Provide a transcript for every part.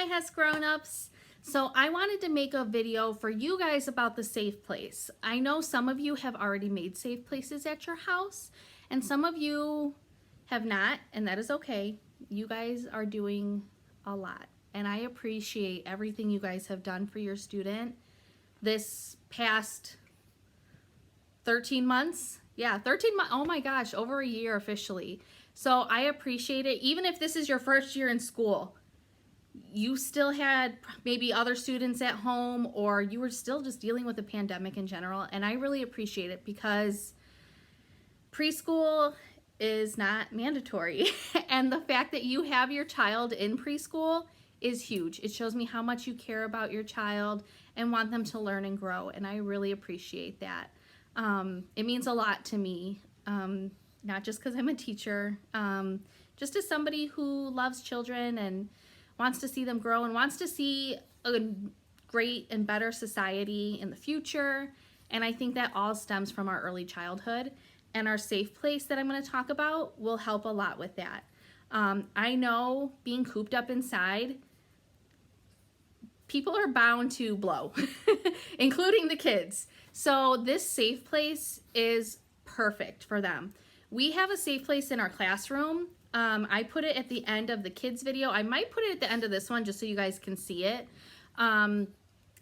HES grown-ups. So I wanted to make a video for you guys about the safe place. I know some of you have already made safe places at your house and some of you have not, and that is okay. You guys are doing a lot and I appreciate everything you guys have done for your student this past 13 months. Yeah, 13 months. Oh my gosh, over a year officially. So I appreciate it. Even if this is your first year in school, you still had maybe other students at home, or you were still just dealing with the pandemic in general. And I really appreciate it because preschool is not mandatory. And the fact that you have your child in preschool is huge. It shows me how much you care about your child and want them to learn and grow. And I really appreciate that. It means a lot to me, not just because I'm a teacher, just as somebody who loves children and wants to see them grow and wants to see a great and better society in the future. And I think that all stems from our early childhood, and our safe place that I'm going to talk about will help a lot with that. I know being cooped up inside, people are bound to blow, including the kids. So this safe place is perfect for them. We have a safe place in our classroom. I put it at the end of the kids video. I might put it at the end of this one just so you guys can see it.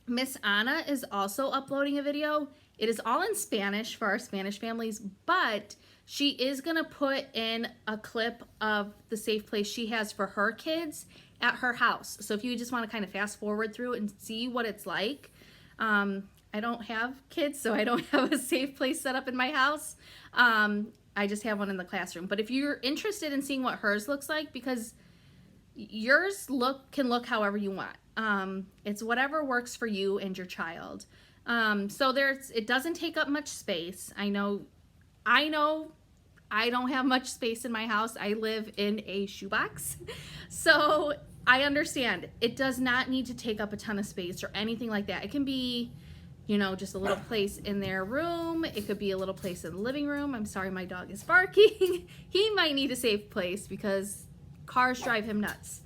Miss Anna is also uploading a video. It is all in Spanish for our Spanish families, but she is gonna put in a clip of the safe place she has for her kids at her house. So if you just wanna kind of fast forward through it and see what it's like. I don't have kids, so I don't have a safe place set up in my house. I just have one in the classroom. But if you're interested in seeing what hers looks like, because yours can look however you want. It's whatever works for you and your child. So it doesn't take up much space. I know I don't have much space in my house. I live in a shoebox. So I understand. It does not need to take up a ton of space or anything like that. It can be, you know, just a little place in their room. It could be a little place in the living room. I'm sorry, my dog is barking. He might need a safe place because cars drive him nuts.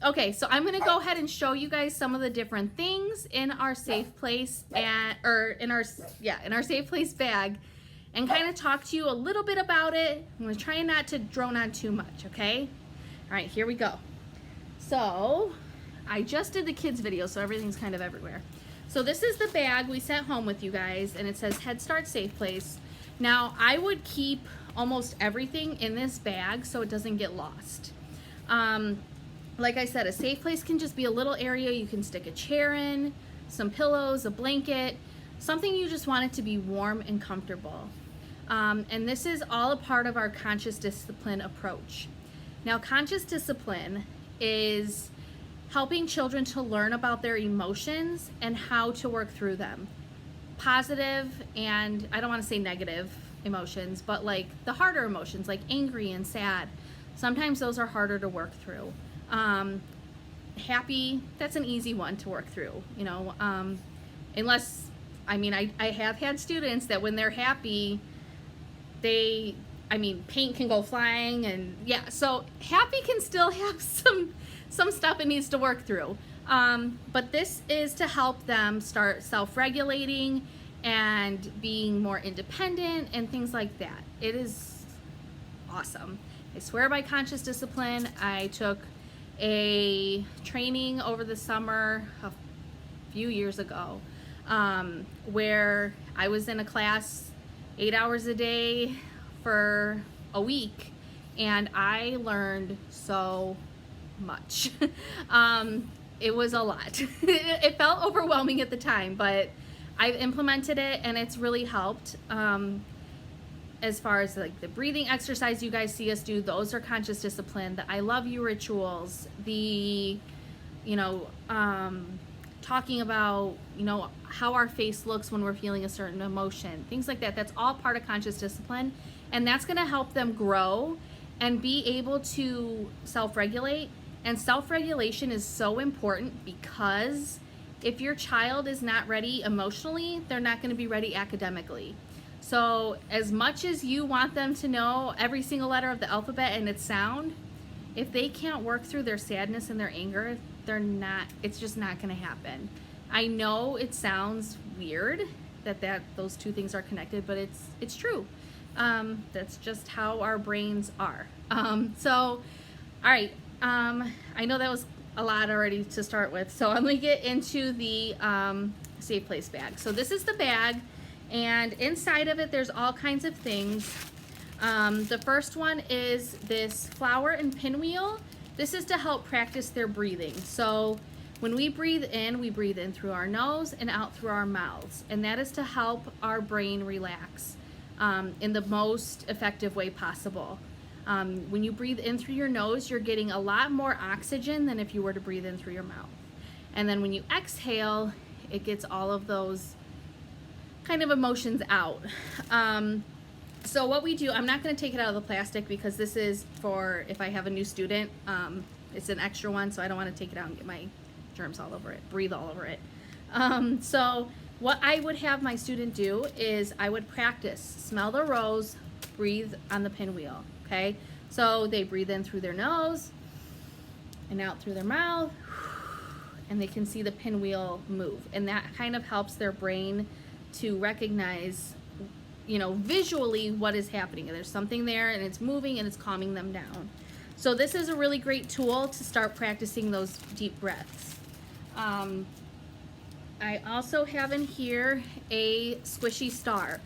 Okay, so I'm gonna go ahead and show you guys some of the different things in our safe place in our safe place bag, and kind of talk to you a little bit about it. I'm gonna try not to drone on too much, okay? All right, here we go. So I just did the kids video, so everything's kind of everywhere. So this is the bag we sent home with you guys, and it says Head Start Safe Place. Now, I would keep almost everything in this bag so it doesn't get lost. Like I said, a safe place can just be a little area you can stick a chair in, some pillows, a blanket, something you just want it to be warm and comfortable. And this is all a part of our conscious discipline approach. Now, conscious discipline is helping children to learn about their emotions and how to work through them. Positive, and I don't want to say negative emotions, but like the harder emotions, like angry and sad. Sometimes those are harder to work through. Happy, that's an easy one to work through, you know, unless, I mean, I have had students that when they're happy, paint can go flying, and yeah, so happy can still have some stuff it needs to work through. But this is to help them start self-regulating and being more independent and things like that. It is awesome. I swear by conscious discipline. I took a training over the summer a few years ago where I was in a class 8 hours a day for a week, and I learned so much. It was a lot. It felt overwhelming at the time, but I've implemented it and it's really helped. As far as like the breathing exercise you guys see us do, those are conscious discipline. The I love you rituals, the, you know, talking about, you know, how our face looks when we're feeling a certain emotion, things like that. That's all part of conscious discipline, and that's going to help them grow and be able to self-regulate. And self-regulation is so important because if your child is not ready emotionally, they're not going to be ready academically. So as much as you want them to know every single letter of the alphabet and its sound, if they can't work through their sadness and their anger, it's just not going to happen. I know it sounds weird that those two things are connected, but it's true. That's just how our brains are. So, all right. I know that was a lot already to start with. So I'm going to get into the Safe Place bag. So this is the bag, and inside of it, there's all kinds of things. The first one is this flower and pinwheel. This is to help practice their breathing. So when we breathe in through our nose and out through our mouths. And that is to help our brain relax in the most effective way possible. When you breathe in through your nose, you're getting a lot more oxygen than if you were to breathe in through your mouth. And then when you exhale, it gets all of those kind of emotions out. So what we do, I'm not going to take it out of the plastic because this is for if I have a new student. It's an extra one, so I don't want to take it out and get my germs all over it, breathe all over it. So what I would have my student do is I would practice, smell the rose, breathe on the pinwheel, okay? So they breathe in through their nose and out through their mouth, and they can see the pinwheel move. And that kind of helps their brain to recognize, you know, visually what is happening. There's something there and it's moving and it's calming them down. So this is a really great tool to start practicing those deep breaths. I also have in here a squishy star.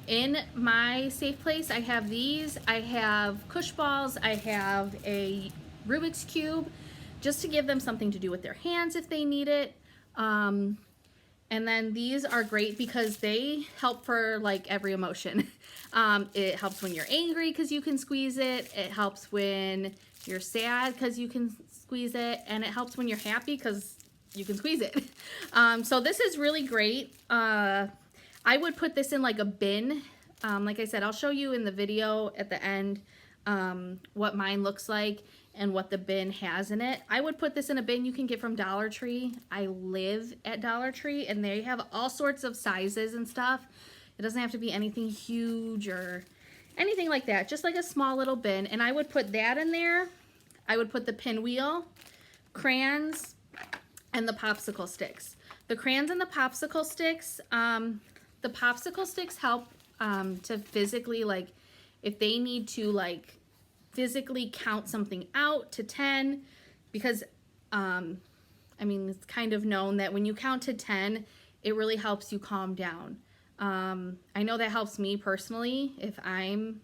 In my Safe Place, I have these. I have Kush balls. I have a Rubik's Cube, just to give them something to do with their hands if they need it. And then these are great because they help for like every emotion. It helps when you're angry because you can squeeze it. It helps when you're sad because you can squeeze it. And it helps when you're happy because you can squeeze it. So this is really great. I would put this in like a bin. Like I said, I'll show you in the video at the end what mine looks like and what the bin has in it. I would put this in a bin you can get from Dollar Tree. I live at Dollar Tree and they have all sorts of sizes and stuff. It doesn't have to be anything huge or anything like that, just like a small little bin. And I would put that in there. I would put the pinwheel, crayons, and the popsicle sticks. The crayons and the popsicle sticks help to physically, like, if they need to, like, physically count something out to 10, because, I mean, it's kind of known that when you count to 10, it really helps you calm down. I know that helps me personally if I'm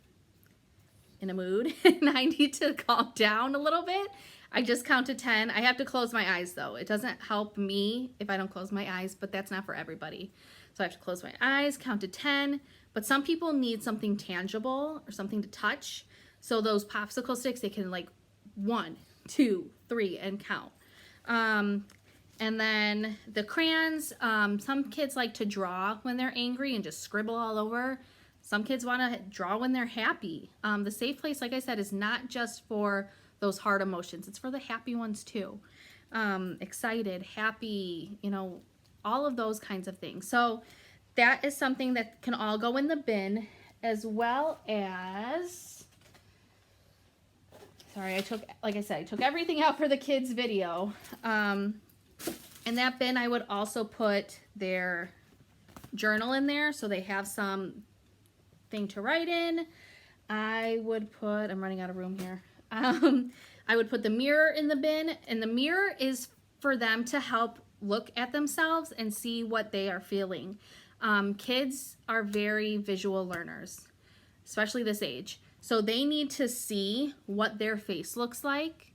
in a mood and I need to calm down a little bit. I just count to 10. I have to close my eyes though. It doesn't help me if I don't close my eyes, but that's not for everybody. So I have to close my eyes, count to 10, but some people need something tangible or something to touch. So those popsicle sticks, they can like 1, 2, 3 and count. And then the crayons, some kids like to draw when they're angry and just scribble all over. Some kids want to draw when they're happy. The Safe Place, like I said, is not just for those hard emotions. It's for the happy ones too. Excited, happy, you know, all of those kinds of things. So that is something that can all go in the bin, as well as, sorry, I took everything out for the kids' video. In that bin, I would also put their journal in there so they have some thing to write in. I would put, I'm running out of room here. I would put the mirror in the bin, and the mirror is for them to help look at themselves and see what they are feeling. Kids are very visual learners, especially this age. So they need to see what their face looks like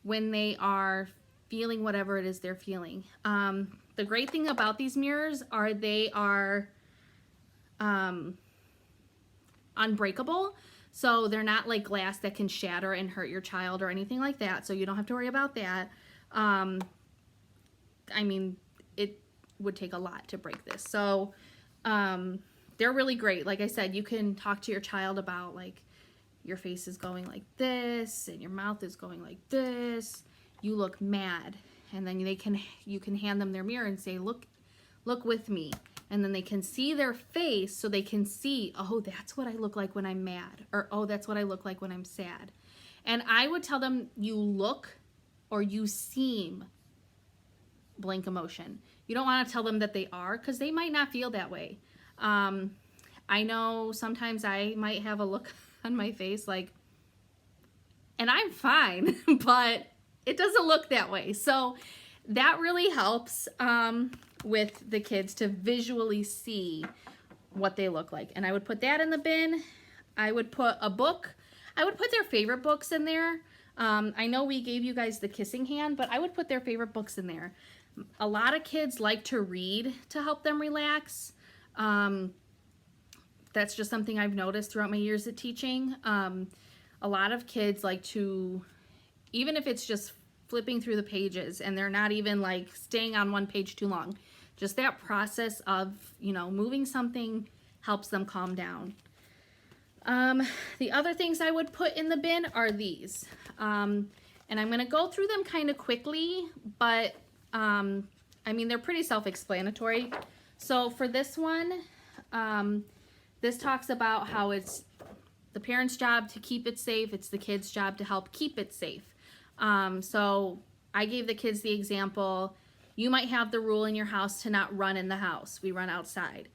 when they are feeling whatever it is they're feeling. The great thing about these mirrors are they are unbreakable. So they're not like glass that can shatter and hurt your child or anything like that. So you don't have to worry about that. I mean, it would take a lot to break this. So they're really great. Like I said, you can talk to your child about like your face is going like this and your mouth is going like this. You look mad. And then you can hand them their mirror and say, look with me. And then they can see their face, so they can see, oh, that's what I look like when I'm mad, or oh, that's what I look like when I'm sad. And I would tell them, you look or you seem blank emotion. You don't want to tell them that they are, because they might not feel that way. I know sometimes I might have a look on my face like, and I'm fine, but it doesn't look that way. So that really helps with the kids to visually see what they look like. And I would put that in the bin. I would put a book. I would put their favorite books in there. I know we gave you guys the Kissing Hand, but I would put their favorite books in there. A lot of kids like to read to help them relax. That's just something I've noticed throughout my years of teaching. A lot of kids like to, even if it's just flipping through the pages and they're not even like staying on one page too long, just that process of, moving something helps them calm down. The other things I would put in the bin are these. And I'm going to go through them kind of quickly, but they're pretty self-explanatory. So for this one, this talks about how it's the parent's job to keep it safe. It's the kid's job to help keep it safe. So I gave the kids the example, you might have the rule in your house to not run in the house. We run outside.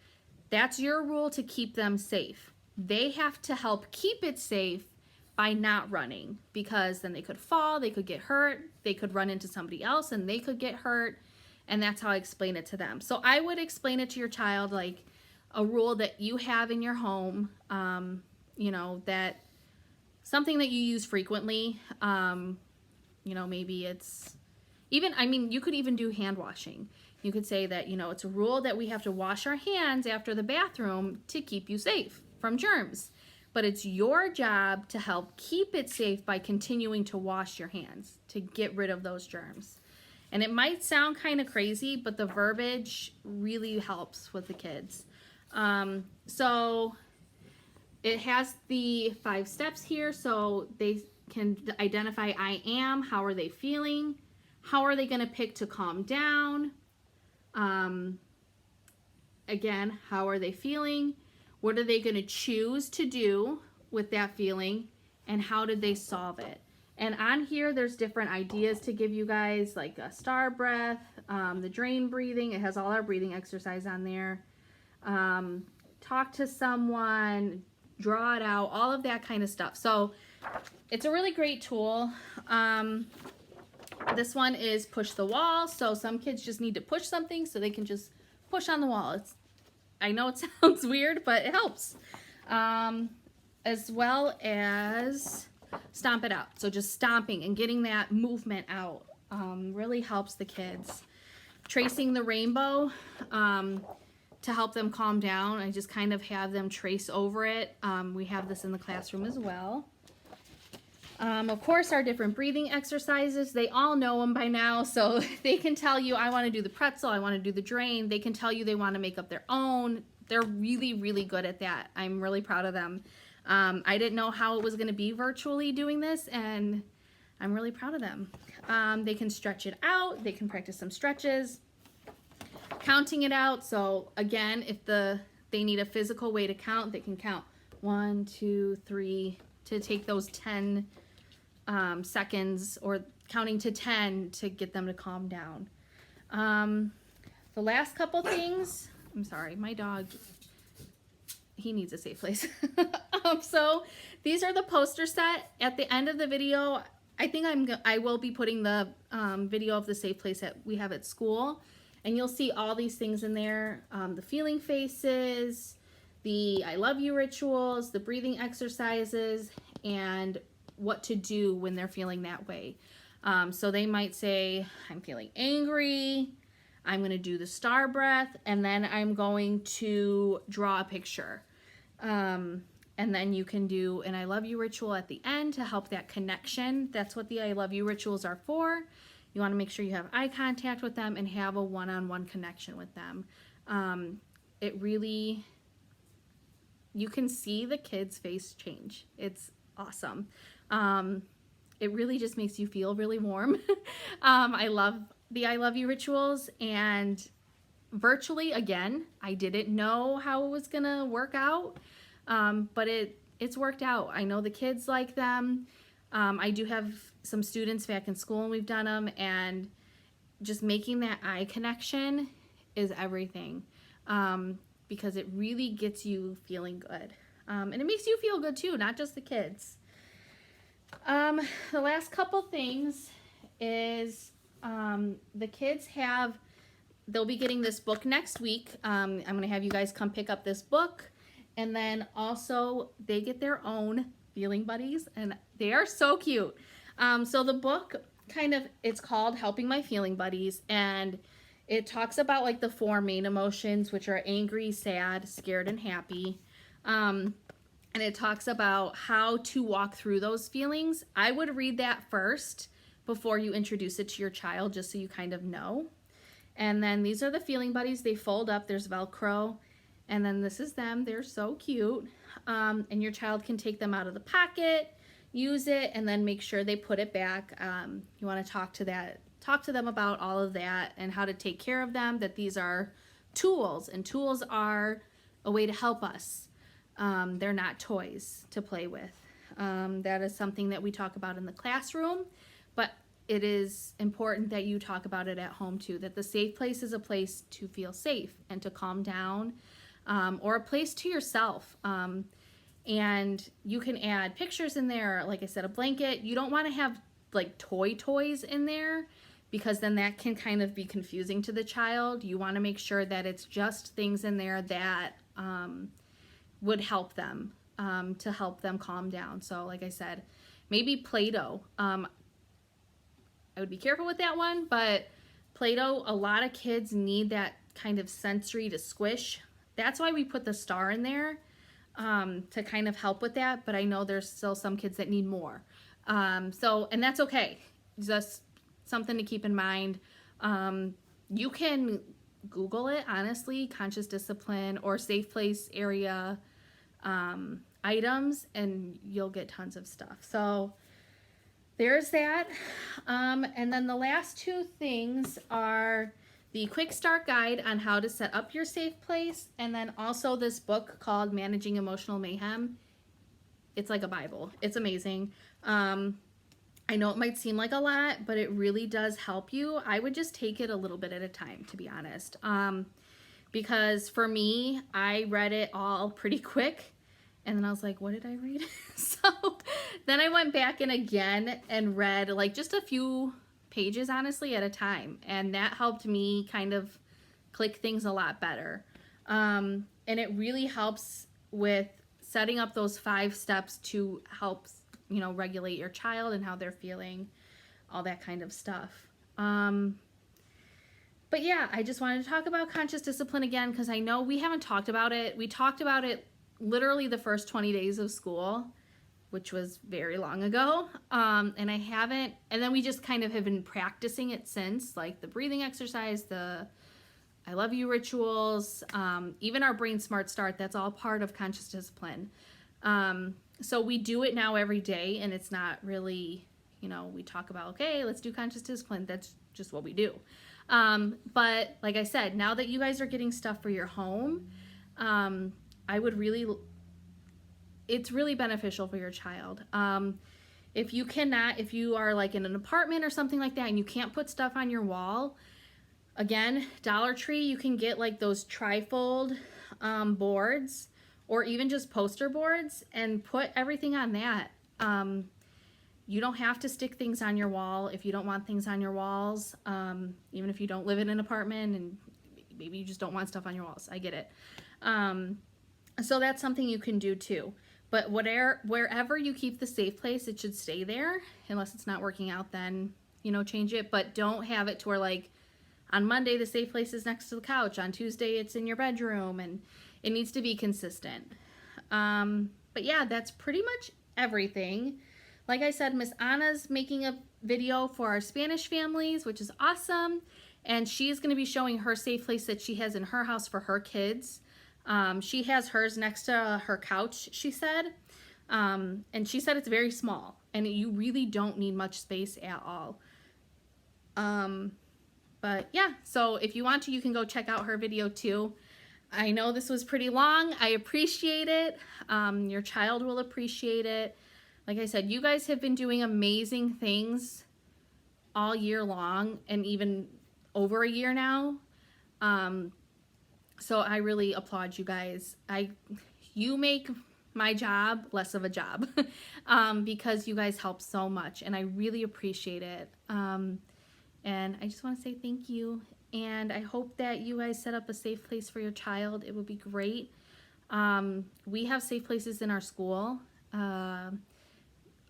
That's your rule to keep them safe. They have to help keep it safe by not running, because then they could fall, they could get hurt, they could run into somebody else and they could get hurt. And that's how I explain it to them. So I would explain it to your child like a rule that you have in your home, that something that you use frequently, maybe it's even, you could even do hand washing. You could say that, it's a rule that we have to wash our hands after the bathroom to keep you safe from germs. But it's your job to help keep it safe by continuing to wash your hands to get rid of those germs. And it might sound kind of crazy, but the verbiage really helps with the kids. So it has the 5 steps here, so they can identify I am, how are they feeling, how are they going to pick to calm down, again, how are they feeling, what are they going to choose to do with that feeling, and how did they solve it. And on here, there's different ideas to give you guys, like a star breath, the drain breathing. It has all our breathing exercise on there. Talk to someone, draw it out, all of that kind of stuff. So it's a really great tool. This one is push the wall. So some kids just need to push something so they can just push on the wall. I know it sounds weird, but it helps. As well as stomp it out. So just stomping and getting that movement out really helps the kids. Tracing the rainbow to help them calm down. I just kind of have them trace over it. We have this in the classroom as well. Of course, our different breathing exercises, they all know them by now, so they can tell you, I want to do the pretzel, I want to do the drain. They can tell you they want to make up their own. They're really, really good at that. I'm really proud of them. I didn't know how it was going to be virtually doing this, and I'm really proud of them. They can stretch it out. They can practice some stretches. Counting it out. So again, if they need a physical way to count, they can count 1, 2, 3 to take those 10 seconds, or counting to 10 to get them to calm down. The last couple things, I'm sorry, my dog, he needs a safe place. So these are the poster set. At the end of the video, I think I will be putting the video of the safe place that we have at school, and you'll see all these things in there, the feeling faces, the I love you rituals, the breathing exercises, and what to do when they're feeling that way. So they might say, I'm feeling angry, I'm going to do the star breath, and then I'm going to draw a picture. And then you can do an I love you ritual at the end to help that connection. That's what the I love you rituals are for. You want to make sure you have eye contact with them and have a one-on-one connection with them. It really, you can see the kid's face change. It's awesome. It really just makes you feel really warm. I love the I love you rituals, and virtually, again, I didn't know how it was gonna work out, but it's worked out. I know the kids like them. I do have some students back in school and we've done them, and just making that eye connection is everything, because it really gets you feeling good. And it makes you feel good too, not just the kids. The last couple things is the kids they'll be getting this book next week. I'm going to have you guys come pick up this book. And then also they get their own feeling buddies, and they are so cute. So the book it's called Helping My Feeling Buddies, and it talks about like the 4 main emotions, which are angry, sad, scared, and happy. And it talks about how to walk through those feelings. I would read that first before you introduce it to your child, just so you kind of know. And then these are the feeling buddies. They fold up. There's Velcro. And then this is them. They're so cute. And your child can take them out of the pocket, use it, and then make sure they put it back. You want to talk to them about all of that and how to take care of them, that these are tools, and tools are a way to help us. They're not toys to play with. That is something that we talk about in the classroom, but it is important that you talk about it at home too, that the safe place is a place to feel safe and to calm down, or a place to yourself. And you can add pictures in there, like I said, a blanket. You don't want to have like toys in there, because then that can kind of be confusing to the child. You want to make sure that it's just things in there that would help them, to help them calm down. So like I said, maybe Play-Doh. I would be careful with that one, but Play-Doh, a lot of kids need that kind of sensory to squish. That's why we put the star in there, to kind of help with that, but I know there's still some kids that need more. And that's okay. Just something to keep in mind. You can Google it, honestly, conscious discipline or safe place area items, and you'll get tons of stuff. So there's that. And then the last 2 things are the quick start guide on how to set up your safe place, and then also this book called Managing Emotional Mayhem. It's like a Bible. It's amazing. I know it might seem like a lot, but it really does help you. I would just take it a little bit at a time, to be honest. Because for me, I read it all pretty quick, and then I was like, what did I read? So then I went back in again and read like just a few pages, honestly, at a time. And that helped me kind of click things a lot better. And it really helps with setting up those 5 steps to help, regulate your child and how they're feeling, all that kind of stuff. But yeah, I just wanted to talk about conscious discipline again, because I know we haven't talked about it. We talked about it literally the first 20 days of school, which was very long ago. And I haven't, and then we just kind of have been practicing it since, like the breathing exercise, the I love you rituals, even our Brain Smart Start, that's all part of conscious discipline. So we do it now every day, and it's not really, we talk about, okay, let's do conscious discipline. That's just what we do. But like I said, now that you guys are getting stuff for your home, it's really beneficial for your child. If you are like in an apartment or something like that and you can't put stuff on your wall, again, Dollar Tree, you can get like those trifold boards, or even just poster boards, and put everything on that. You don't have to stick things on your wall if you don't want things on your walls, even if you don't live in an apartment and maybe you just don't want stuff on your walls. I get it. So that's something you can do too. But wherever you keep the safe place, it should stay there. Unless it's not working out, then, change it. But don't have it to where, like, on Monday, the safe place is next to the couch. On Tuesday, it's in your bedroom. And it needs to be consistent. But yeah, that's pretty much everything. Like I said, Miss Anna's making a video for our Spanish families, which is awesome. And she's going to be showing her safe place that she has in her house for her kids. She has hers next to her couch, she said. And she said it's very small, and you really don't need much space at all. But yeah, so if you want to, you can go check out her video too. I know this was pretty long. I appreciate it. Your child will appreciate it. like I said, you guys have been doing amazing things all year long and even over a year now. So I really applaud you guys. You make my job less of a job because you guys help so much, and I really appreciate it. And I just want to say thank you, and I hope that you guys set up a safe place for your child. It would be great. We have safe places in our school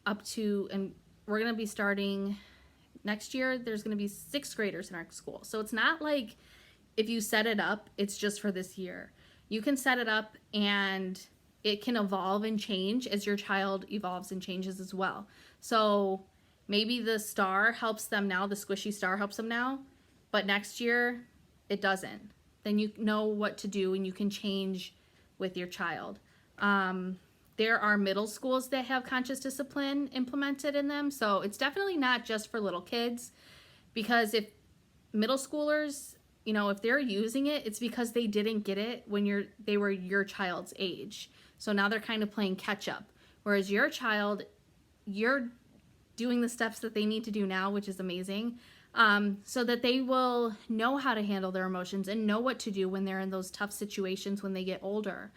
up to, and we're going to be starting next year. There's going to be 6th graders in our school. So it's not like if you set it up, it's just for this year. You can set it up and it can evolve and change as your child evolves and changes as well. So maybe the star helps them now, the squishy star helps them now, but next year it doesn't. Then you know what to do and you can change with your child. There are middle schools that have conscious discipline implemented in them, so it's definitely not just for little kids, because if middle schoolers, you know, if they're using it, it's because they didn't get it when they were your child's age. So now they're kind of playing catch up. Whereas your child, you're doing the steps that they need to do now, which is amazing, so that they will know how to handle their emotions and know what to do when they're in those tough situations when they get older.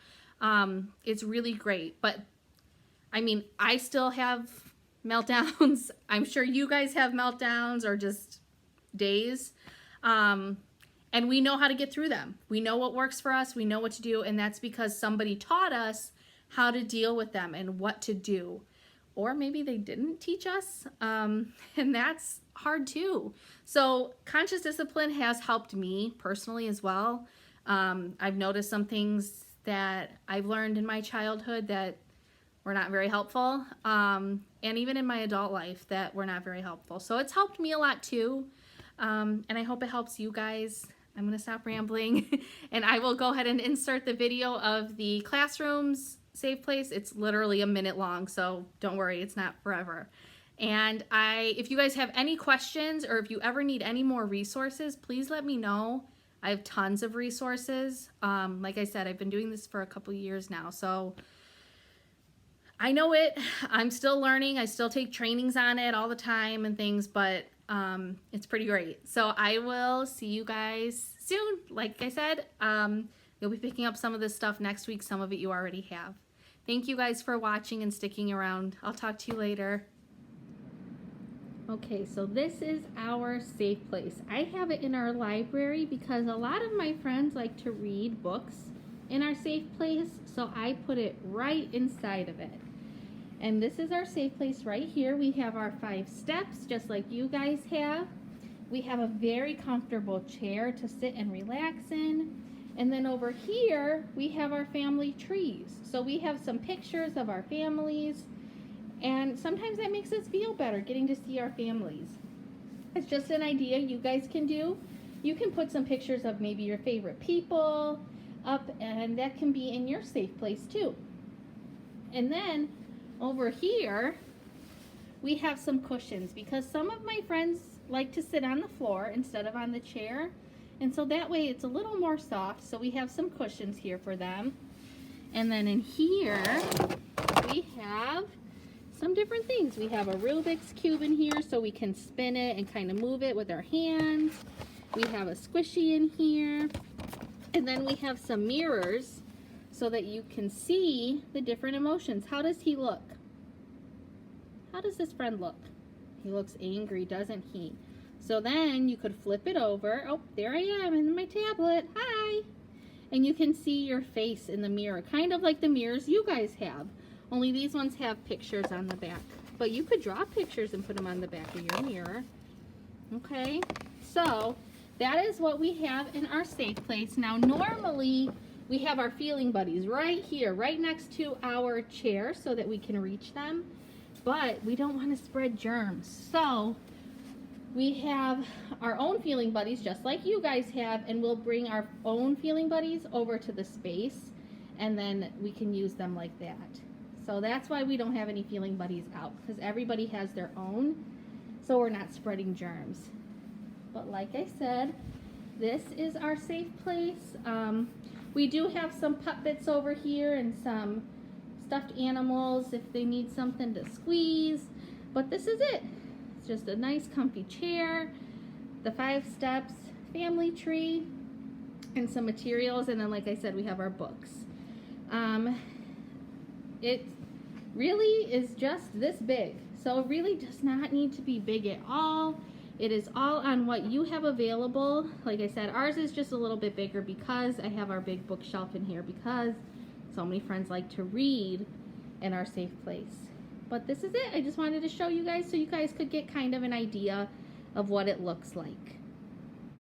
It's really great. But I mean, I still have meltdowns. I'm sure you guys have meltdowns or just days. And we know how to get through them. We know what works for us. We know what to do. And that's because somebody taught us how to deal with them and what to do. Or maybe they didn't teach us. And that's hard too. So conscious discipline has helped me personally as well. I've noticed some things that I've learned in my childhood that were not very helpful. And even in my adult life that were not very helpful. So it's helped me a lot too. And I hope it helps you guys. I'm going to stop rambling and I will go ahead and insert the video of the classrooms safe place. It's literally a minute long, so don't worry, it's not forever. And if you guys have any questions or if you ever need any more resources, please let me know. I have tons of resources. Like I said, I've been doing this for a couple years now, so I know it. I'm still learning. I still take trainings on it all the time and things, but it's pretty great. So I will see you guys soon. Like I said, you'll be picking up some of this stuff next week. Some of it you already have. Thank you guys for watching and sticking around. I'll talk to you later. Okay, so this is our safe place. I have it in our library because a lot of my friends like to read books in our safe place, so I put it right inside of it. And this is our safe place right here. We have our 5 steps, just like you guys have. We have a very comfortable chair to sit and relax in. And then over here, we have our family trees. So we have some pictures of our families. And sometimes that makes us feel better, getting to see our families. It's just an idea you guys can do. You can put some pictures of maybe your favorite people up, and that can be in your safe place too. And then over here, we have some cushions because some of my friends like to sit on the floor instead of on the chair. And so that way it's a little more soft. So we have some cushions here for them. And then in here, we have some different things. We have a Rubik's Cube in here so we can spin it and kind of move it with our hands. We have a squishy in here. And then we have some mirrors so that you can see the different emotions. How does he look? How does this friend look? He looks angry, doesn't he? So then you could flip it over. Oh, there I am in my tablet. Hi! And you can see your face in the mirror, kind of like the mirrors you guys have. Only these ones have pictures on the back. But you could draw pictures and put them on the back of your mirror. Okay, so that is what we have in our safe place. Now, normally we have our feeling buddies right here, right next to our chair so that we can reach them. But we don't want to spread germs. So we have our own feeling buddies just like you guys have, and we'll bring our own feeling buddies over to the space and then we can use them like that. So that's why we don't have any feeling buddies out, because everybody has their own, so we're not spreading germs. But like I said, this is our safe place. We do have some puppets over here and some stuffed animals if they need something to squeeze. But this is it. It's just a nice comfy chair, the 5 steps, family tree, and some materials, and then like I said, we have our books. It really is just this big, so it really does not need to be big at all. It is all on what you have available. Like I said, ours is just a little bit bigger because I have our big bookshelf in here because so many friends like to read in our safe place. But this is it. I just wanted to show you guys so you guys could get kind of an idea of what it looks like.